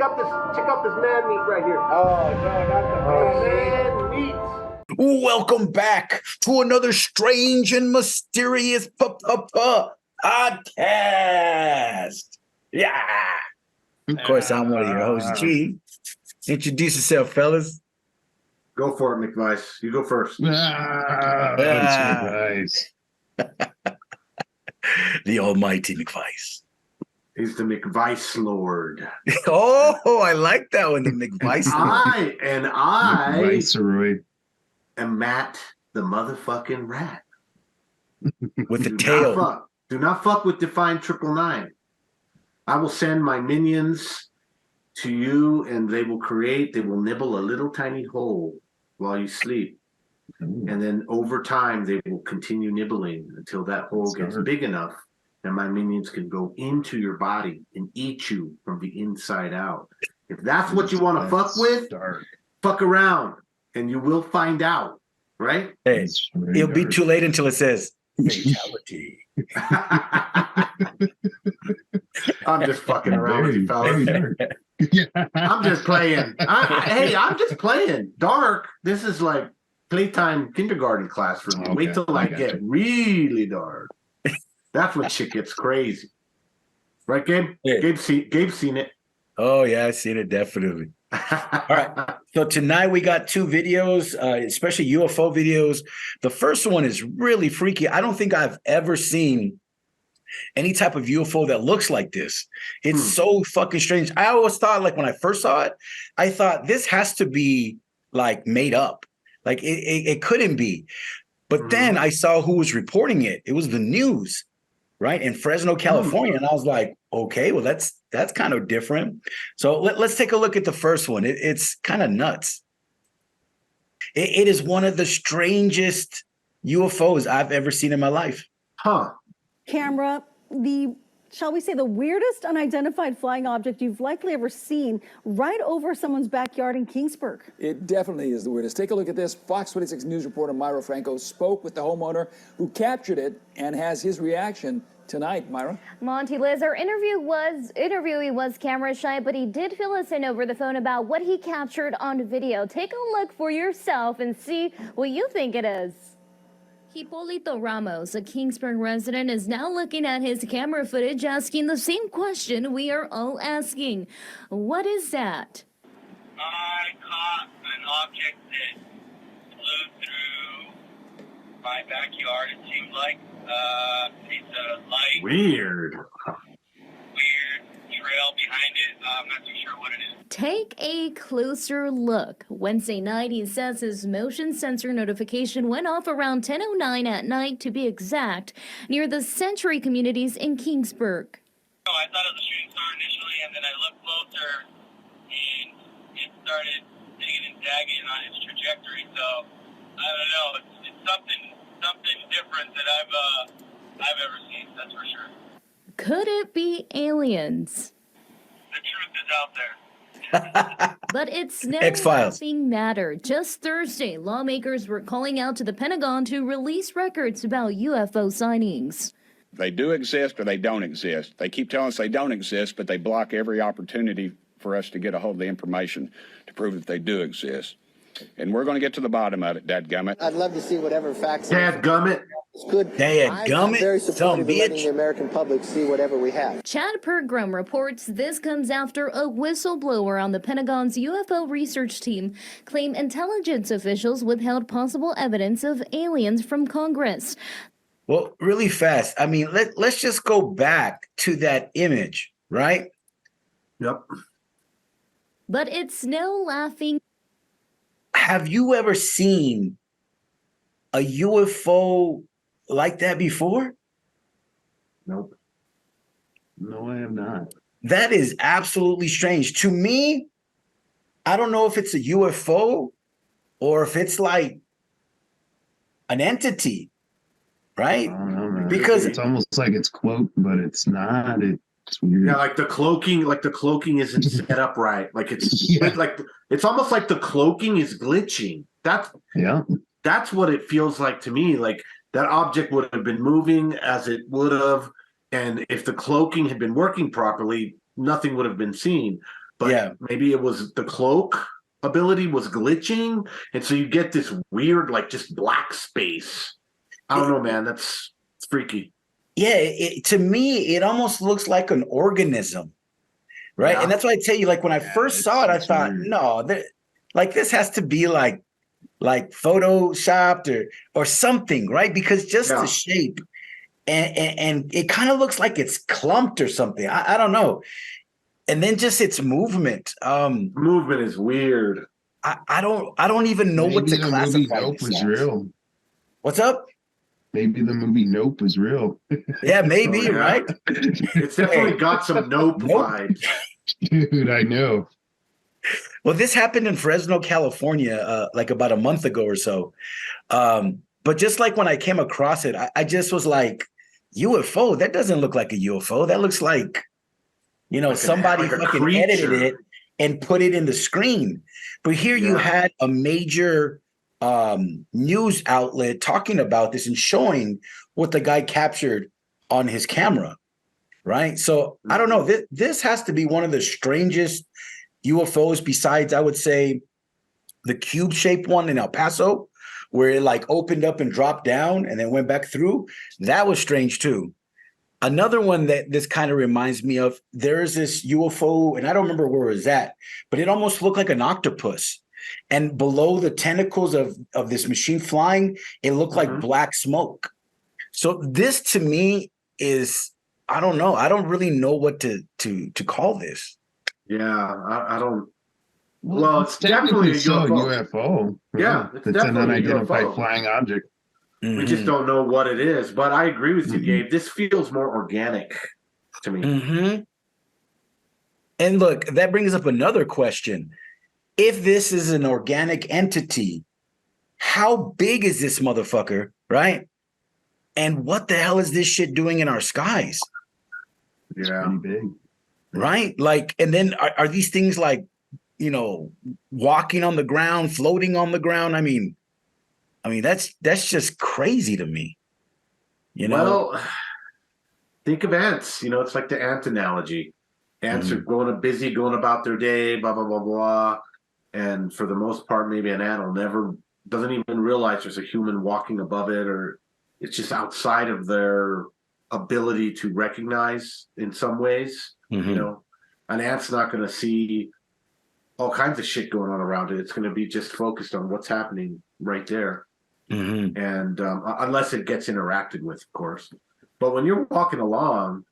out this man meat right here. Oh, no, not the Man meat. Welcome back to another strange and mysterious podcast. Yeah. Of course, I'm one of your hosts, G. Introduce yourself, fellas. Go for it, McVice. You go first. Nice. The almighty McVice. He's the McVice Lord. Oh, I like that one, the McVice Lord. I Viceroy. am Matt the motherfucking rat. With the Do tail. Do not fuck with Define 999. I will send my minions to you, and they will nibble a little tiny hole while you sleep. And then over time, they will continue nibbling until that hole gets big enough and my minions can go into your body and eat you from the inside out. If that's what you want to fuck with, fuck around and you will find out, right? Hey, it'll be too late until it says fatality. I'm just fucking around with you, fellas. I'm just playing. I'm just playing. Dark. This is like playtime kindergarten class for me. Okay, wait till I get really dark. That's when shit gets crazy. Right, Gabe? Yeah. Gabe's seen it. Oh, yeah, I've seen it, definitely. All right. So tonight we got two videos, especially UFO videos. The first one is really freaky. I don't think I've ever seen any type of UFO that looks like this. It's so fucking strange. I always thought, like, when I first saw it, I thought this has to be, like, made up. Like, it couldn't be. But then I saw who was reporting it. It was the news, right, in Fresno, California. And I was like, okay, well, that's kind of different. So let's take a look at the first one. It's kind of nuts. It is one of the strangest UFOs I've ever seen in my life. Huh. Camera, shall we say, the weirdest unidentified flying object you've likely ever seen right over someone's backyard in Kingsburg. It definitely is the weirdest. Take a look at this. Fox 26 News reporter Myra Franco spoke with the homeowner who captured it and has his reaction tonight. Myra? Monty, Liz, our interviewee was camera shy, but he did fill us in over the phone about what he captured on video. Take a look for yourself and see what you think it is. Hipolito Ramos, a Kingsburg resident, is now looking at his camera footage asking the same question we are all asking. What is that? I caught an object that flew through my backyard. It seemed like it's a light. Weird trail behind it. I'm not too sure what it is. Take a closer look. Wednesday night, he says his motion sensor notification went off around 10:09 at night, to be exact, near the Century Communities in Kingsburg. I thought it was a shooting star initially, and then I looked closer, and it started digging and dagging on its trajectory. So I don't know. It's something different that I've ever seen. That's for sure. Could it be aliens? The truth is out there. But it's no X-Files. laughing matter. Just Thursday, lawmakers were calling out to the Pentagon to release records about UFO sightings. They do exist or they don't exist. They keep telling us they don't exist, but they block every opportunity for us to get a hold of the information to prove that they do exist. And we're going to get to the bottom of it, dadgummit. I'd love to see whatever facts. Dadgummit. I'm very supportive of letting the American public see whatever we have. Chad Pergram reports this comes after a whistleblower on the Pentagon's UFO research team claimed intelligence officials withheld possible evidence of aliens from Congress. Well, really fast. I mean, let's just go back to that image, right? Yep. But it's no laughing. Have you ever seen a UFO like that before? Nope. No, I have not. That is absolutely strange. To me, I don't know if it's a UFO or if it's like an entity, right? I don't know, man. Because it's almost like it's cloaked, but it's not. It's weird. Yeah, like the cloaking isn't set up right. Like it's almost like the cloaking is glitching. That's what it feels like to me. Like that object would have been moving as it would have, and if the cloaking had been working properly, nothing would have been seen. but maybe it was the cloak ability was glitching, and so you get this weird, like, just black space. I don't know, man. It's freaky. Yeah, to me, it almost looks like an organism, right? Yeah. And that's why I tell you, like, when I first saw it, I thought, weird. no, like this has to be like photoshopped or something, right? Because just the shape and it kind of looks like it's clumped or something. I don't know. And then just its movement. Movement is weird. I don't even know what to the classify. movie Nope was real. What's up? Maybe the movie Nope was real. Yeah, maybe, right? It's definitely got some Nope vibes. Dude, I know. Well, this happened in Fresno, California, like about a month ago or so. But just like when I came across it, I just was like, UFO? That doesn't look like a UFO. That looks like, like somebody fucking edited it and put it in the screen. But here you had a major news outlet talking about this and showing what the guy captured on his camera, right? So I don't know. This has to be one of the strangest UFOs besides, I would say, the cube-shaped one in El Paso, where it like opened up and dropped down and then went back through. That was strange too. Another one that this kind of reminds me of, there is this UFO, and I don't remember where it was at, but it almost looked like an octopus. And below the tentacles of this machine flying, it looked like black smoke. So this to me is, I don't know. I don't really know what to call this. Yeah, I don't. Well, it's definitely a UFO. Yeah, it's an unidentified flying object. We just don't know what it is. But I agree with you, Gabe. This feels more organic to me. And look, that brings up another question. If this is an organic entity, how big is this motherfucker, right? And what the hell is this shit doing in our skies? It's pretty big. Right? Like, and then are these things like, walking on the ground, floating on the ground? I mean, that's just crazy to me. Well, think of ants. It's like the ant analogy. Ants are busy going about their day, blah, blah, blah, blah. And for the most part, maybe an ant doesn't even realize there's a human walking above it, or it's just outside of their ability to recognize in some ways. An ant's not going to see all kinds of shit going on around it. It's going to be just focused on what's happening right there. And unless it gets interacted with, of course. But when you're walking along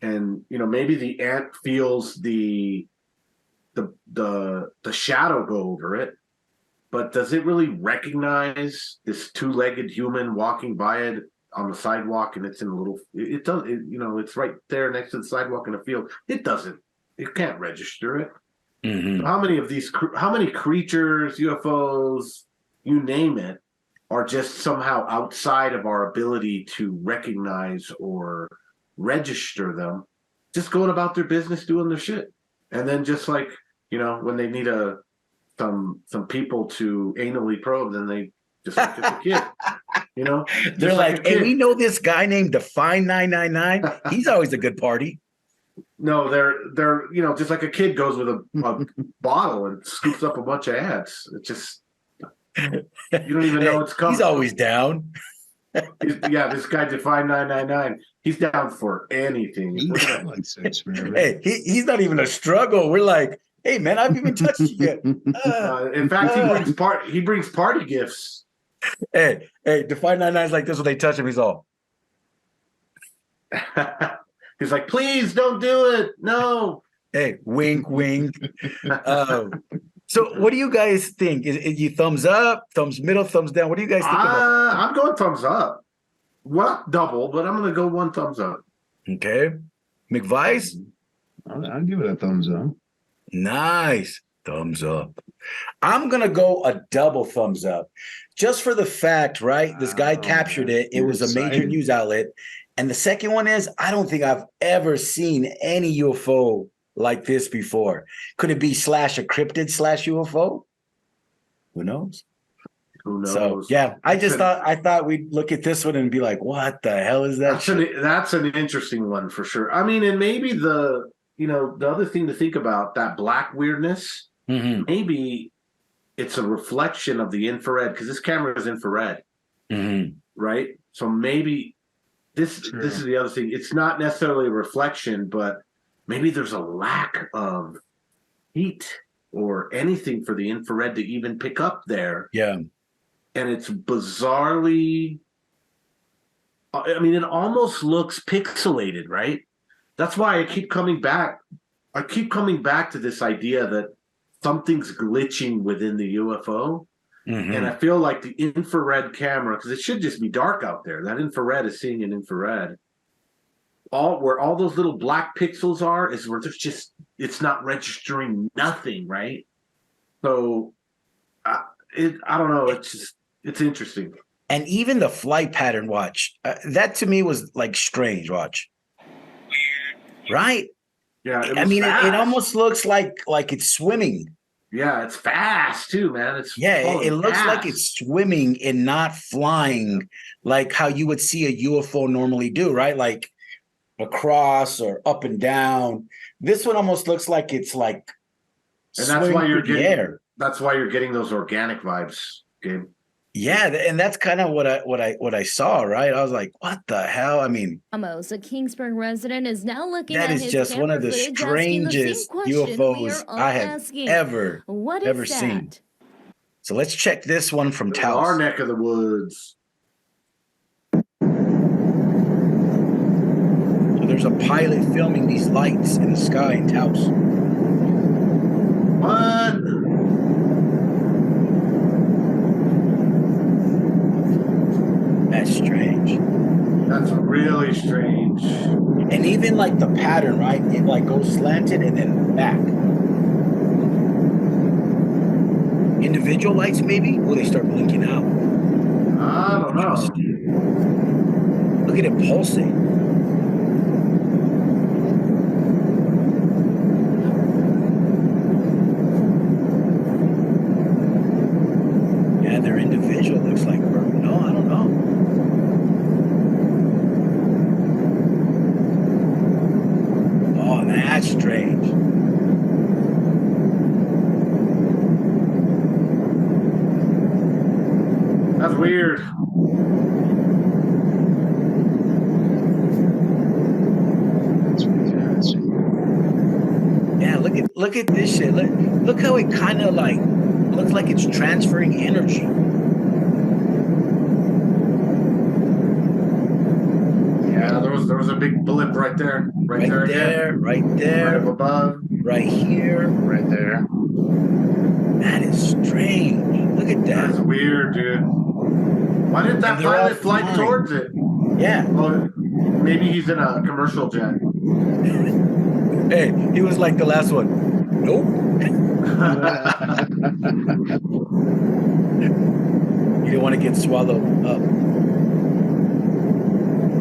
and, maybe the ant feels the shadow go over it, but does it really recognize this two-legged human walking by it on the sidewalk? And it's in a little, it's right there next to the sidewalk in a field. It can't register it. So how many creatures, UFOs, you name it, are just somehow outside of our ability to recognize or register them, just going about their business, doing their shit. And then just like, when they need some people to anally probe, then they just like a kid, They're like, hey, we know this guy named Define 999. He's always a good party. No, they're just like a kid goes with a bottle and scoops up a bunch of ants. It's just, you don't even know it's coming. He's always down. This guy Define 999. He's down for anything. Hey, he's not even a struggle. We're like, hey man, I haven't even touched you yet. In fact, he brings party gifts. Hey, Define 99 is like this when they touch him. He's all. He's like, please don't do it. No. Hey, wink, wink. So what do you guys think? Is you thumbs up, thumbs middle, thumbs down? What do you guys think about? I'm going thumbs up. Well, double, but I'm going to go one thumbs up. Okay. McVice? I'll give it a thumbs up. Nice. Thumbs up. I'm going to go a double thumbs up. Just for the fact, right? This guy captured it. It was a major news outlet. And the second one is, I don't think I've ever seen any UFO like this before. Could it be / a cryptid / UFO? Who knows? Who knows? So yeah, I thought we'd look at this one and be like, what the hell is that? That's an interesting one for sure. I mean, and maybe the the other thing to think about, that black weirdness, Mm-hmm. maybe it's a reflection of the infrared, because this camera is infrared, Mm-hmm. right? So maybe this is the other thing. It's not necessarily a reflection, but maybe there's a lack of heat or anything for the infrared to even pick up there. Yeah. And it's bizarrely, I mean, it almost looks pixelated, right? That's why I keep coming back. I keep coming back to this idea that something's glitching within the UFO. Mm-hmm. And I feel like the infrared camera, because it should just be dark out there. That infrared is seeing an infrared. Where all those little black pixels are is where there's just, it's not registering nothing, right? So I don't know. It's interesting. And even the flight pattern, watch, that to me was like strange, watch. Right? Yeah. I mean, it almost looks like it's swimming. Yeah, it's fast too, man. It looks like it's swimming and not flying like how you would see a UFO normally do, right? Like across or up and down. This one almost looks like it's like, and that's why you're getting air. That's why you're getting those organic vibes, Gabe. Yeah, and that's kind of what I saw, right? I was like, what the hell? I mean, Ramos, a Kingsburg resident, is now looking that at is his just one of the camera footage, asking the same strangest question we UFOs are all I have asking. ever What is ever seen. that? So let's check this one from This is our Taos. neck of the woods. So there's a pilot filming these lights in the sky in Taos. What? That's strange. That's really strange. And even like the pattern, right? It like goes slanted and then back. Individual lights, maybe? Will they start blinking out? I don't know. Look at it pulsing. Yeah, they're individual. Looks like, no, I don't know. Oh, that's strange. That's weird. Yeah, look at this shit. Look how it kind of like looks like it's transferring energy. Yeah, there was a big blip right there. Right there again. Right there. Right up above. Right here. Right there. That is strange. Look at that. That's weird, dude. Why didn't that pilot fly towards it? Yeah. Oh, maybe he's in a commercial jet. Hey, he was like the last one. Nope. You didn't want to get swallowed up.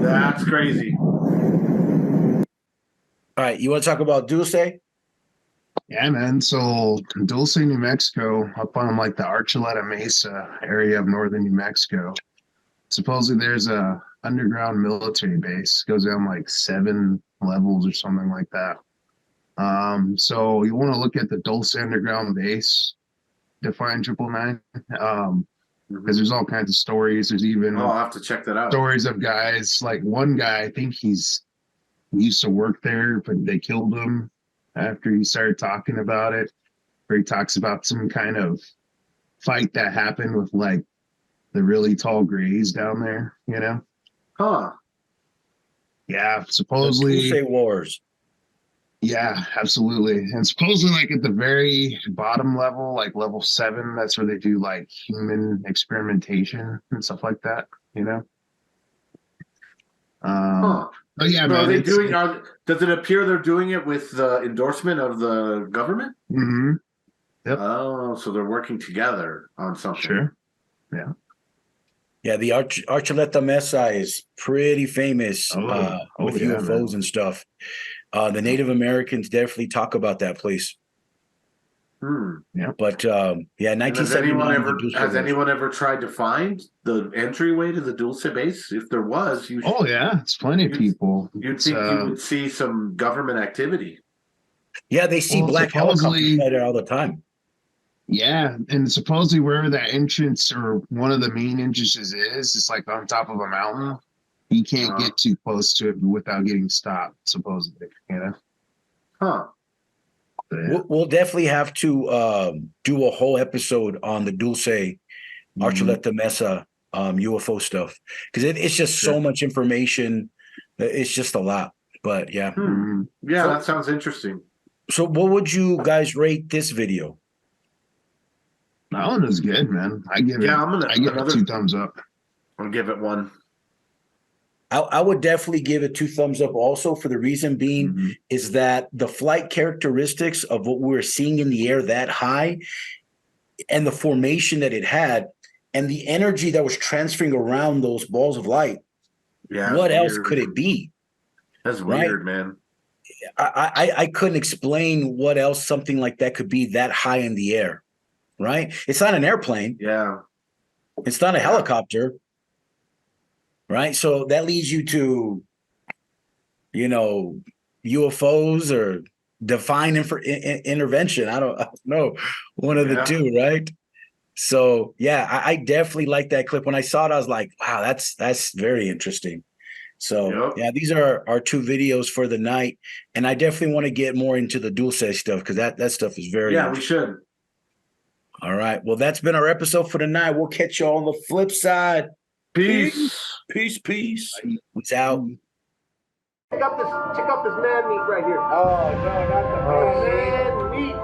That's crazy. All right, you want to talk about Dulce? Yeah, man. So Dulce, New Mexico, up on like the Archuleta Mesa area of northern New Mexico. Supposedly there's a underground military base. Goes down like 7 levels or something like that. So you want to look at the Dulce underground base to find 999. Because there's all kinds of stories. There's even I'll have to check that out. Stories of guys, like one guy, I think he used to work there, but they killed him after he started talking about it, where he talks about some kind of fight that happened with like the really tall grays down there, you know? Huh. Yeah, supposedly. Dulce Wars. Yeah, absolutely. And supposedly like at the very bottom level, like level 7, that's where they do like human experimentation and stuff like that, you know? Huh. But yeah, So man. are they doing? Does it appear they're doing it with the endorsement of the government? Mm-hmm. Yep. Oh, so they're working together on something. Sure. Yeah. Yeah, the Archuleta Mesa is pretty famous with UFOs man. and stuff. The Native Americans definitely talk about that place. Yeah. But yeah, 1979. Has anyone ever tried to find the entryway to the Dulce base? If there was, yeah, it's plenty of people. You'd think you would see some government activity. Yeah, they see Well, black helicopters supposedly, fly there all the time. yeah, and supposedly wherever that entrance or one of the main entrances is, it's like on top of a mountain. You can't get too close to it without getting stopped, supposedly. You know? Huh. So, yeah. We'll definitely have to do a whole episode on the Dulce Archuleta Mesa UFO stuff because it's just so much information. It's just a lot. But yeah. Yeah, that sounds interesting. So what would you guys rate this video? That one is good, man. I give it 2 thumbs up. I'll give it 1. I would definitely give it 2 thumbs up also for the reason being is that the flight characteristics of what we were seeing in the air that high and the formation that it had and the energy that was transferring around those balls of light. Yeah. What else could it be? That's weird, man. I couldn't explain what else something like that could be that high in the air, right? It's not an airplane. Yeah. It's not a helicopter. Right. So that leads you to, UFOs or divine intervention. I don't know. One of the two. Right. So, yeah, I definitely like that clip. When I saw it, I was like, wow, that's very interesting. So, yeah, these are our 2 videos for the night. And I definitely want to get more into the Dulce stuff because that stuff is very interesting. We should. All right. Well, that's been our episode for the night. We'll catch you on the flip side. Peace. Peace. It's out. Check out this man meat right here. Oh no, not the man meat.